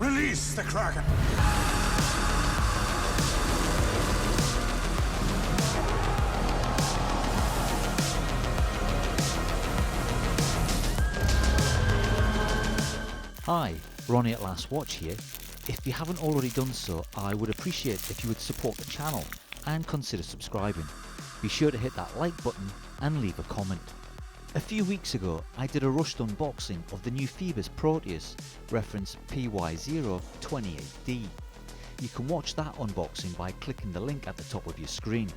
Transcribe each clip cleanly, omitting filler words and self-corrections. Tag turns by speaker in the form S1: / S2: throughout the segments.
S1: Release the Kraken!
S2: Hi, Ronnie at Last Watch here. If you haven't already done so, I would appreciate if you would support the channel and consider subscribing. Be sure to hit that like button and leave a comment. A few weeks ago, I did a rushed unboxing of the new Phoibos Proteus, reference PY028D. You can watch that unboxing by clicking the link at the top of your screen.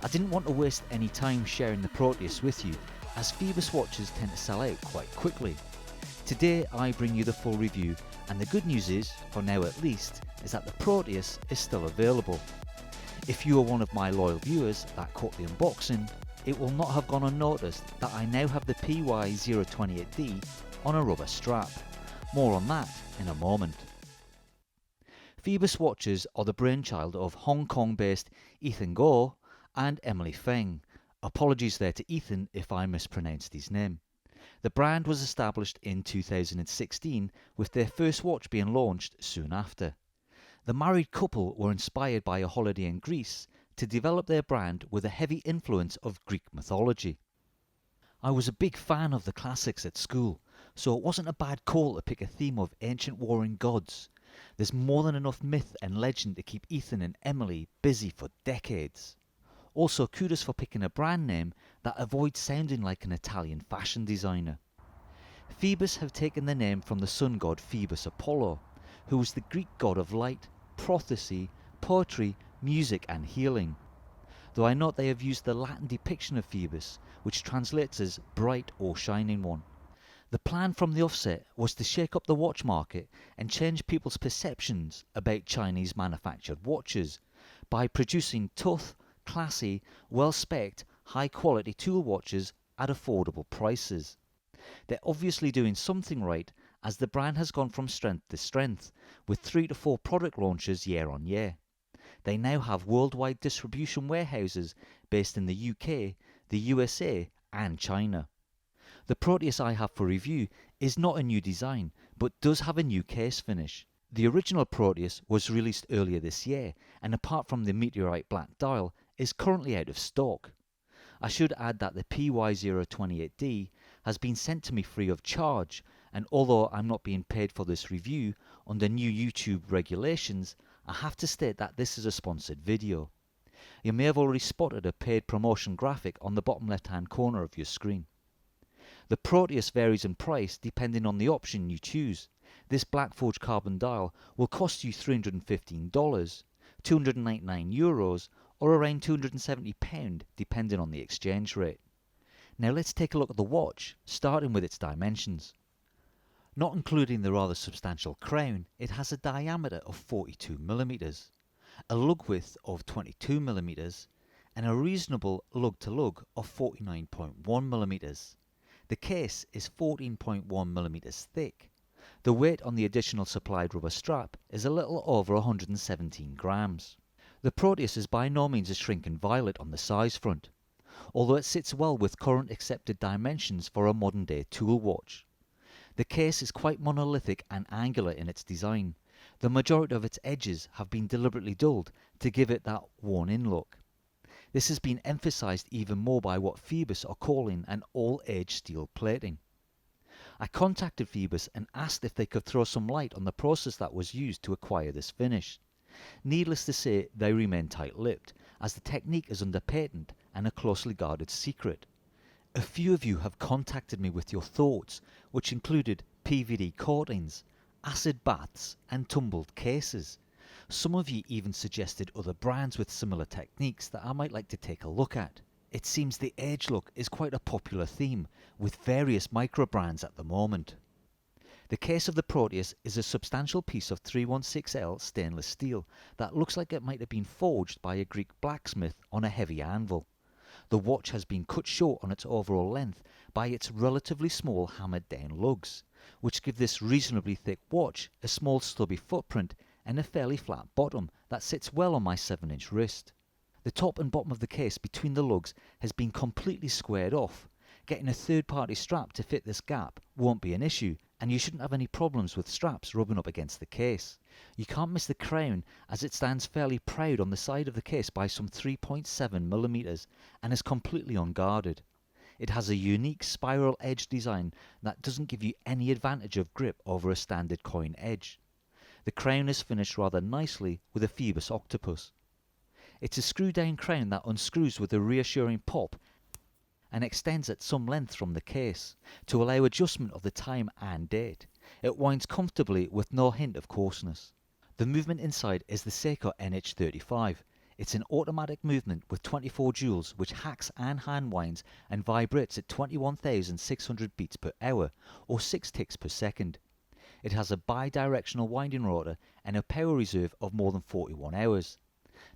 S2: I didn't want to waste any time sharing the Proteus with you, as Phoibos watches tend to sell out quite quickly. Today I bring you the full review, and the good news is, for now at least, is that the Proteus is still available. If you are one of my loyal viewers that caught the unboxing, it will not have gone unnoticed that I now have the PY028D on a rubber strap. More on that in a moment. Phoibos watches are the brainchild of Hong Kong based Ethan Goh and Emily Feng. Apologies there to Ethan if I mispronounced his name. The brand was established in 2016, with their first watch being launched soon after. The married couple were inspired by a holiday in Greece to develop their brand with a heavy influence of Greek mythology. I was a big fan of the classics at school, so it wasn't a bad call to pick a theme of ancient warring gods. There's more than enough myth and legend to keep Ethan and Emily busy for decades. Also, kudos for picking a brand name that avoids sounding like an Italian fashion designer. Phoibos have taken the name from the sun god Phoebus Apollo, who was the Greek god of light, prophecy, poetry, music and healing. Though I note they have used the Latin depiction of Phoebus, which translates as bright or shining one. The plan from the offset was to shake up the watch market and change people's perceptions about Chinese manufactured watches by producing tough, classy, well-specced, high-quality tool watches at affordable prices. They're obviously doing something right, as the brand has gone from strength to strength, with 3 to 4 product launches year on year. They now have worldwide distribution warehouses based in the UK, the USA and China. The Proteus I have for review is not a new design, but does have a new case finish. The original Proteus was released earlier this year, and apart from the meteorite black dial, is currently out of stock. I should add that the PY028D has been sent to me free of charge, and although I'm not being paid for this review under new YouTube regulations, I have to state that this is a sponsored video. You may have already spotted a paid promotion graphic on the bottom left hand corner of your screen. The Proteus varies in price depending on the option you choose. This black forged carbon dial will cost you $315, €299 or around £270 depending on the exchange rate. Now let's take a look at the watch, starting with its dimensions. Not including the rather substantial crown, it has a diameter of 42mm, a lug width of 22mm and a reasonable lug to lug of 49.1mm. The case is 14.1mm thick. The weight on the additional supplied rubber strap is a little over 117 grams. The Proteus is by no means a shrinking violet on the size front, although it sits well with current accepted dimensions for a modern day tool watch. The case is quite monolithic and angular in its design. The majority of its edges have been deliberately dulled to give it that worn-in look. This has been emphasised even more by what Phoibos are calling an all-age steel plating. I contacted Phoibos and asked if they could throw some light on the process that was used to acquire this finish. Needless to say, they remain tight-lipped, as the technique is under patent and a closely guarded secret. A few of you have contacted me with your thoughts, which included PVD coatings, acid baths and tumbled cases. Some of you even suggested other brands with similar techniques that I might like to take a look at. It seems the age look is quite a popular theme, with various micro brands at the moment. The case of the Proteus is a substantial piece of 316L stainless steel that looks like it might have been forged by a Greek blacksmith on a heavy anvil. The watch has been cut short on its overall length by its relatively small hammered down lugs, which give this reasonably thick watch a small stubby footprint and a fairly flat bottom that sits well on my 7-inch wrist. The top and bottom of the case between the lugs has been completely squared off. Getting a third-party strap to fit this gap won't be an issue, and you shouldn't have any problems with straps rubbing up against the case. You can't miss the crown as it stands fairly proud on the side of the case by some 3.7mm and is completely unguarded. It has a unique spiral edge design that doesn't give you any advantage of grip over a standard coin edge. The crown is finished rather nicely with a Phoibos octopus. It's a screw down crown that unscrews with a reassuring pop and extends at some length from the case to allow adjustment of the time and date. It winds comfortably with no hint of coarseness. The movement inside is the Seiko NH35. It's an automatic movement with 24 joules which hacks and hand winds and vibrates at 21,600 beats per hour or 6 ticks per second. It has a bi-directional winding rotor and a power reserve of more than 41 hours.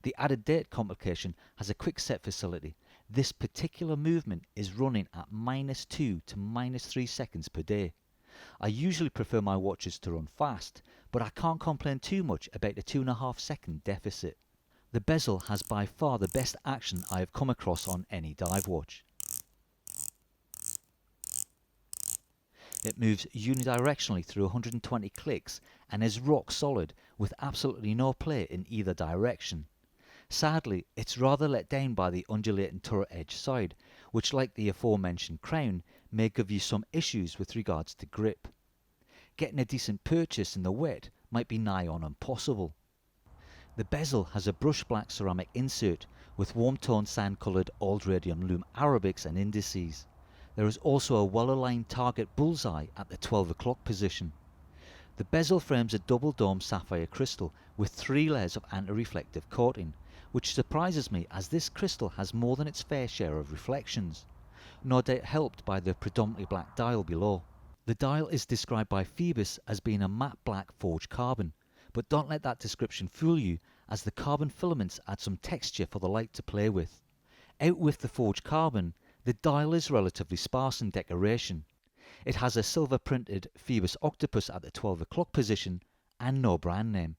S2: The added date complication has a quick set facility. This particular movement is running at -2 to -3 seconds per day. I usually prefer my watches to run fast, but I can't complain too much about the 2.5 second deficit. The bezel has by far the best action I have come across on any dive watch. It moves unidirectionally through 120 clicks and is rock solid with absolutely no play in either direction. Sadly, it's rather let down by the undulating turret edge side, which like the aforementioned crown may give you some issues with regards to grip. Getting a decent purchase in the wet might be nigh on impossible. The bezel has a brush black ceramic insert with warm toned sand coloured old radium Lume arabics and indices. There is also a well aligned target bullseye at the 12 o'clock position. The bezel frames a double dome sapphire crystal with 3 layers of anti-reflective coating, which surprises me as this crystal has more than its fair share of reflections, no doubt helped by the predominantly black dial below. The dial is described by Phoibos as being a matte black forged carbon, but don't let that description fool you as the carbon filaments add some texture for the light to play with. Out with the forged carbon, the dial is relatively sparse in decoration. It has a silver printed Phoibos octopus at the 12 o'clock position and no brand name,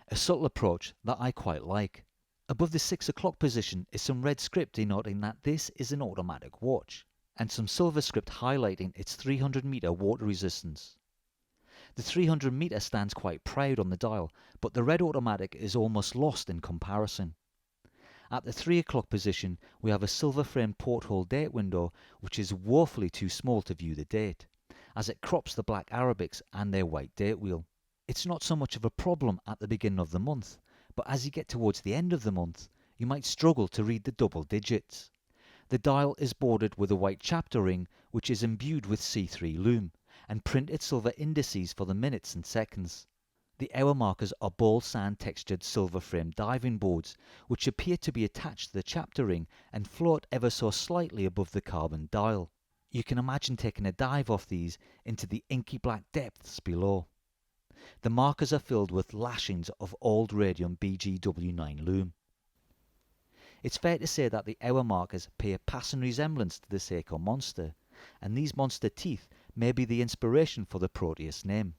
S2: a subtle approach that I quite like. Above the 6 o'clock position is some red script denoting that this is an automatic watch, and some silver script highlighting its 300 meter water resistance. The 300 meter stands quite proud on the dial, but the red automatic is almost lost in comparison. At the 3 o'clock position we have a silver framed porthole date window which is woefully too small to view the date, as it crops the black arabics and their white date wheel. It's not so much of a problem at the beginning of the month, but as you get towards the end of the month, you might struggle to read the double digits. The dial is bordered with a white chapter ring which is imbued with C3 lume, and printed silver indices for the minutes and seconds. The hour markers are ball sand textured silver framed diving boards, which appear to be attached to the chapter ring and float ever so slightly above the carbon dial. You can imagine taking a dive off these into the inky black depths below. The markers are filled with lashings of old radium BGW9 lume. It's fair to say that the hour markers pay a passing resemblance to the Seiko monster, and these monster teeth may be the inspiration for the Proteus name.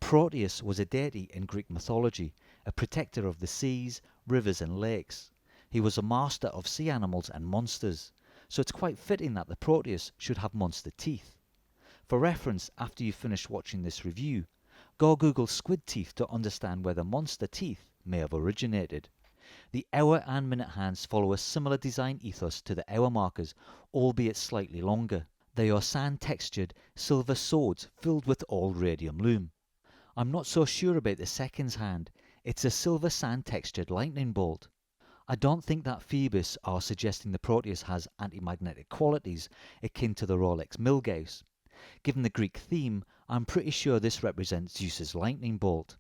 S2: Proteus was a deity in Greek mythology, a protector of the seas, rivers and lakes. He was a master of sea animals and monsters, so it's quite fitting that the Proteus should have monster teeth. For reference, after you finish watching this review, go Google squid teeth to understand where the monster teeth may have originated. The hour and minute hands follow a similar design ethos to the hour markers, albeit slightly longer. They are sand textured silver swords filled with old radium lume. I'm not so sure about the seconds hand. It's a silver sand textured lightning bolt. I don't think that Phoibos are suggesting the Proteus has anti-magnetic qualities akin to the Rolex Milgauss. Given the Greek theme, I'm pretty sure this represents Zeus's lightning bolt.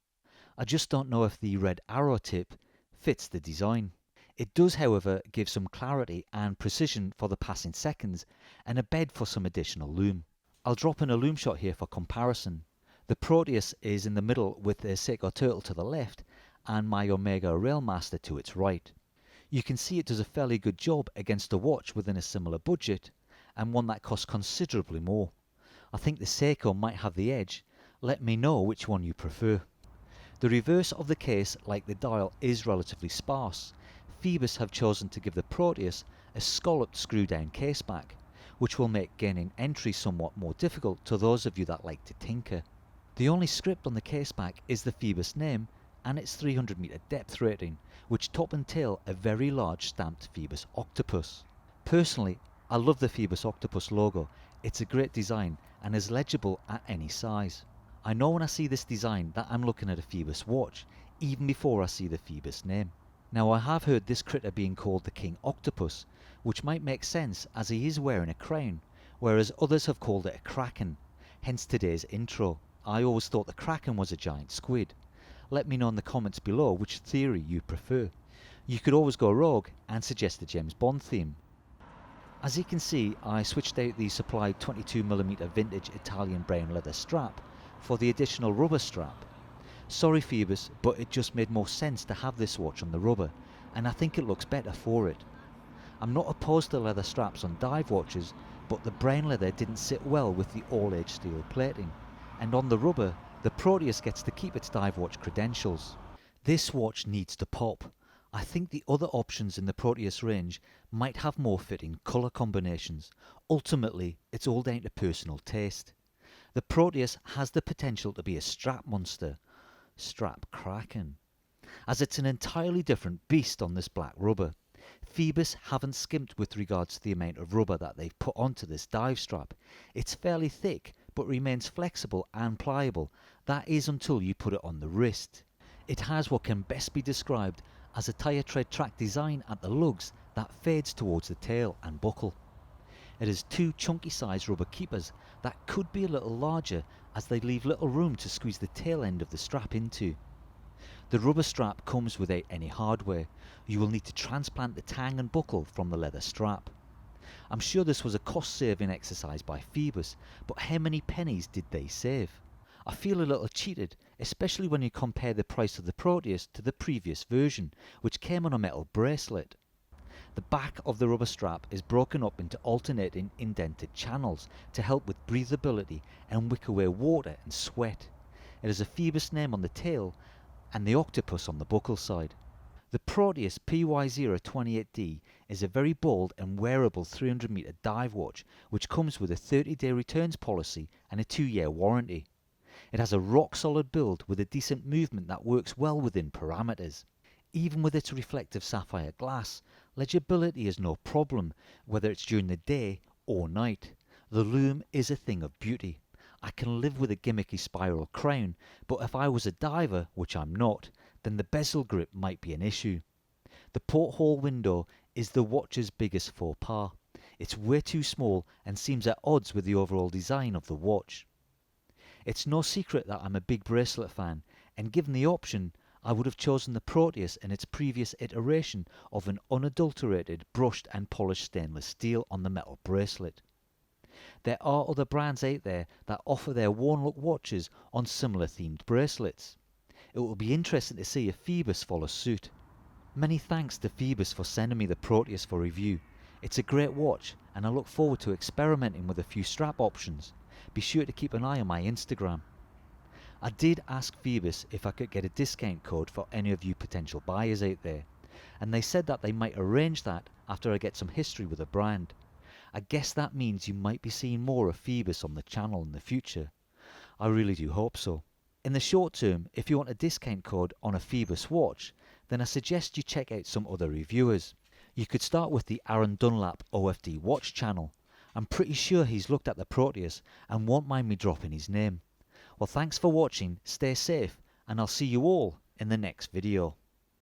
S2: I just don't know if the red arrow tip fits the design. It does, however, give some clarity and precision for the passing seconds and a bed for some additional lume. I'll drop in a lume shot here for comparison. The Proteus is in the middle with the Seiko Turtle to the left and my Omega Railmaster to its right. You can see it does a fairly good job against a watch within a similar budget and one that costs considerably more. I think the Seiko might have the edge. Let me know which one you prefer. The reverse of the case, like the dial, is relatively sparse. Phoibos have chosen to give the Proteus a scalloped screw down case back, which will make gaining entry somewhat more difficult to those of you that like to tinker. The only script on the caseback is the Phoibos name and its 300 meter depth rating, which top and tail a very large stamped Phoibos octopus. Personally, I love the Phoibos octopus logo. It's a great design and is legible at any size. I know when I see this design that I'm looking at a Phoibos watch, even before I see the Phoibos name. Now I have heard this critter being called the King Octopus, which might make sense as he is wearing a crown, whereas others have called it a Kraken, hence today's intro. I always thought the Kraken was a giant squid. Let me know in the comments below which theory you prefer. You could always go rogue and suggest the James Bond theme. As you can see, I switched out the supplied 22mm vintage Italian brown leather strap for the additional rubber strap. Sorry Phoibos, but it just made more sense to have this watch on the rubber, and I think it looks better for it. I'm not opposed to leather straps on dive watches, but the brown leather didn't sit well with the all-age steel plating, and on the rubber, the Proteus gets to keep its dive watch credentials. This watch needs to pop. I think the other options in the Proteus range might have more fitting colour combinations. Ultimately, it's all down to personal taste. The Proteus has the potential to be a strap monster, strap Kraken, as it's an entirely different beast on this black rubber. Phoibos haven't skimped with regards to the amount of rubber that they've put onto this dive strap. It's fairly thick, but remains flexible and pliable. That is until you put it on the wrist. It has what can best be described as a tire tread track design at the lugs that fades towards the tail and buckle. It has two chunky sized rubber keepers that could be a little larger as they leave little room to squeeze the tail end of the strap into. The rubber strap comes without any hardware. You will need to transplant the tang and buckle from the leather strap. I'm sure this was a cost saving exercise by Phoibos, but how many pennies did they save? I feel a little cheated, especially when you compare the price of the Proteus to the previous version, which came on a metal bracelet. The back of the rubber strap is broken up into alternating indented channels to help with breathability and wick away water and sweat. It has a Phoibos name on the tail and the octopus on the buckle side. The Proteus PY028D is a very bold and wearable 300 meter dive watch which comes with a 30-day returns policy and a 2-year warranty. It has a rock solid build with a decent movement that works well within parameters. Even with its reflective sapphire glass, legibility is no problem, whether it's during the day or night. The Lume is a thing of beauty. I can live with a gimmicky spiral crown, but if I was a diver, which I'm not, then the bezel grip might be an issue. The porthole window is the watch's biggest faux pas. It's way too small and seems at odds with the overall design of the watch. It's no secret that I'm a big bracelet fan, and given the option, I would have chosen the Proteus in its previous iteration of an unadulterated brushed and polished stainless steel on the metal bracelet. There are other brands out there that offer their worn look watches on similar themed bracelets. It will be interesting to see if Phoibos follows suit. Many thanks to Phoibos for sending me the Proteus for review. It's a great watch and I look forward to experimenting with a few strap options. Be sure to keep an eye on my Instagram. I did ask Phoibos if I could get a discount code for any of you potential buyers out there, and they said that they might arrange that after I get some history with the brand. I guess that means you might be seeing more of Phoibos on the channel in the future. I really do hope so. In the short term, if you want a discount code on a Phoibos watch, then I suggest you check out some other reviewers. You could start with the Aaron Dunlap OFD Watch channel. I'm pretty sure he's looked at the Proteus and won't mind me dropping his name. Well, thanks for watching, stay safe, and I'll see you all in the next video.